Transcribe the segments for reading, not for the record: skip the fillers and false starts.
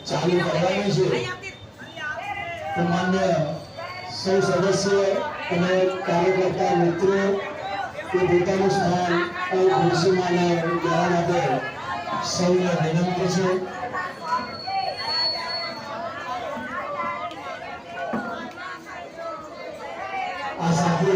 चालू करवानी है तो मान्य सौ सदस्य અને કાર્યકર્તા મિત્રો એ પોતાનું સ્થાન ખુરશીમાં લેવા માટે સૌને વિનંતી છે. આ સાથે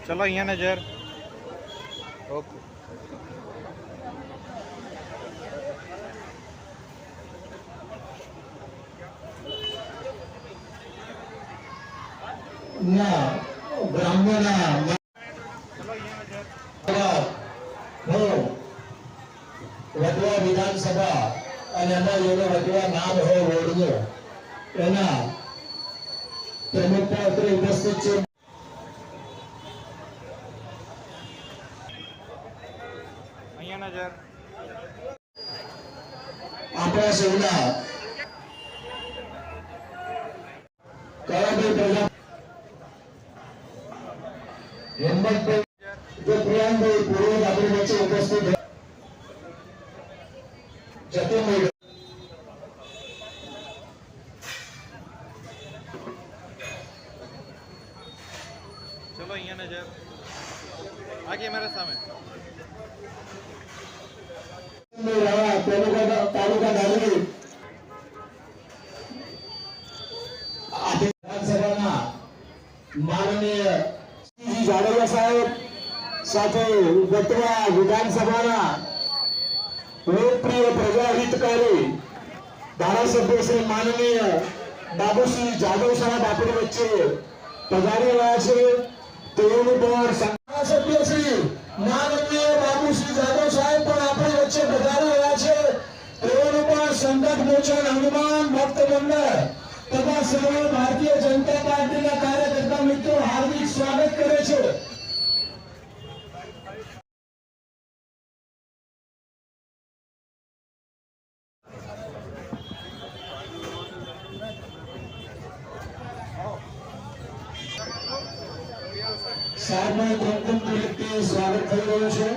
चलो यहाँ नजर ओके ना ब्राह्मण वटवा विधानसभा वटवा नाम हो वोडनो प्रमुख पात्र उपस्थित है. नजर આપણા સૌના કળાભાઈ પ્રજા હેમંતભાઈ જો પ્રિયાંકભાઈ પૂર્વજ આપણી વચ્ચે ઉપસ્થિત જતીનભાઈ चलो यहाँ नजर आगे मेरे सामने तालुका दादरी विधानसभा माननीय जाडवा साहेब साथे वटवा विधानसभा लोकप्रिय प्रजाहितकारी धारासभ्य श्री माननीय बाबूसिंह जादव साहेब अपनी वच्चे पधारी रहा है. तेवनु पर धारासभ्य श्री माननीय बाबूसिंह जादव साहेब पर अपनी वच्चे पधारी रहा है. तेवनु पर संकट मोचन हनुमान भक्त मंडल तथा सर्व भारतीय जनता पार्टी का कार्यकर्ता मित्रों हार्दिक स्वागत करे छे. સાહેબને ગૌતમ તરીકે સ્વાગત થઈ રહ્યું છે.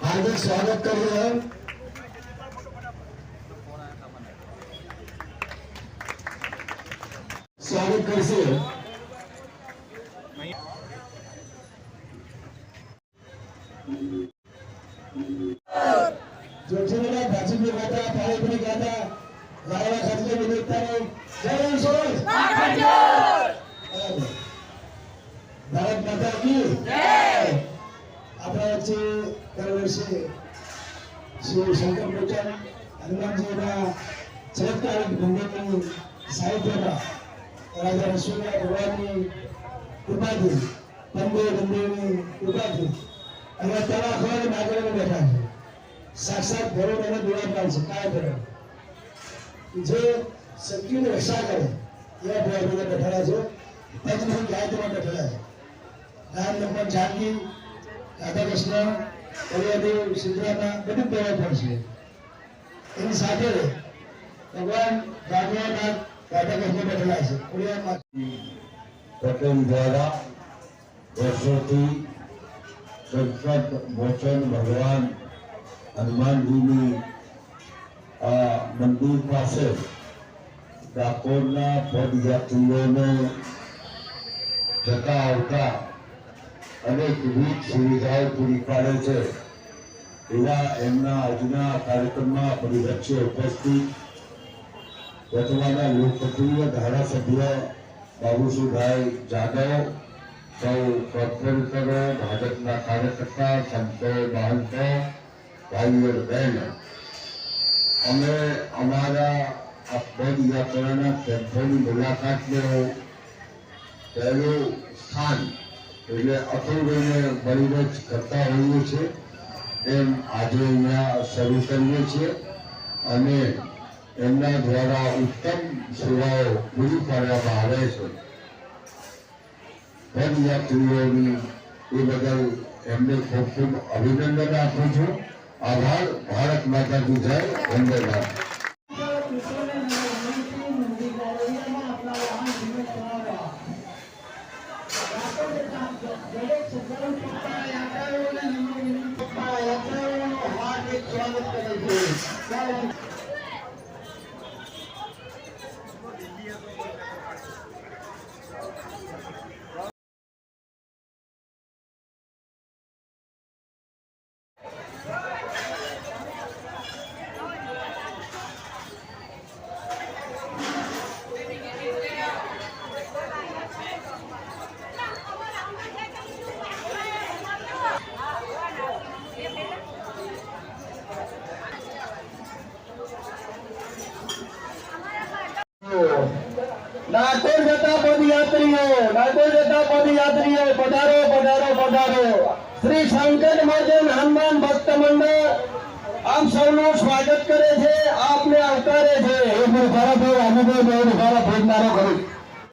हार्दिक स्वागत कर रहे हैं. स्वागत कर से जो जिन्होंने भाजी में गाता पानी भी गाता लावा खर्चे में देखता है. जय सोच भारत माता की जय. આપણા વચ્ચે દર વર્ષે શ્રી શંકર મોચન હનુમાનજીના ચમત્કારિક ભંગની સાહિત્યમાં રાજા રસોઈયા ભગવાનની કૃપાથી પંદે બંદેની કૃપાથી અને તેના ખોરાક નાગરિકો બેઠા છે. સાક્ષાત ભગવાન અને દુરાપાલ છે કાય ભગવાન જે શક્તિની રક્ષા કરે એવા ભગવાન બેઠેલા છે. પંચમુખી ગાયત્રીમાં બેઠેલા છે. રામ લક્ષ્મણ જાનકી राधा कृष्ण कलियादेव सिद्धरामा બધું કહેવા પડશે. એની સાથે ભગવાન ભાગવતનાથ રાધા કૃષ્ણ બેઠેલા છે. પટેલ દ્વારા વર્ષોથી સંકટ મોચન ભગવાન હનુમાનજીની આ મંદિર પાસે ડાકોરના પદયાત્રીઓને જતા આવતા અનેકવિધ સુવિધાઓ પૂરી પાડે છે એવા એમના આજના કાર્યક્રમમાં આપણી વચ્ચે ઉપસ્થિત વર્તમાનના લોકપ્રિય ધારાસભ્ય બાબુસિંહભાઈ જાદવ, સૌ કોર્પોરેટરો, ભાજપના કાર્યકર્તા, સંતો, મહંતો, ભાઈઓ બહેનો, અમે અમારા આ પદયાત્રાના કેમ્પોની મુલાકાતનો પહેલું સ્થાન એટલે અતુલભાઈને મળીને જ કરતા હોઈએ છીએ એમ આજે અહીંયા શરૂ કરીએ છીએ અને એમના દ્વારા ઉત્તમ સેવાઓ પૂરી પાડવામાં આવે છે. પદયાત્રીઓની એ બદલ એમને ખૂબ ખૂબ અભિનંદન આપું છું. આભાર. ભારત માતા કી જય. વંદે માતરમ. ડાકોર જતા પદયાત્રીઓ પધારો પધારો પધારો. શ્રી સંકટ મોચન હનુમાન ભક્ત મંડળ આપ સૌનું સ્વાગત કરે છે, આપને આવકારે છે. એક મુખારા ભાઈ ભોજનારો કરું.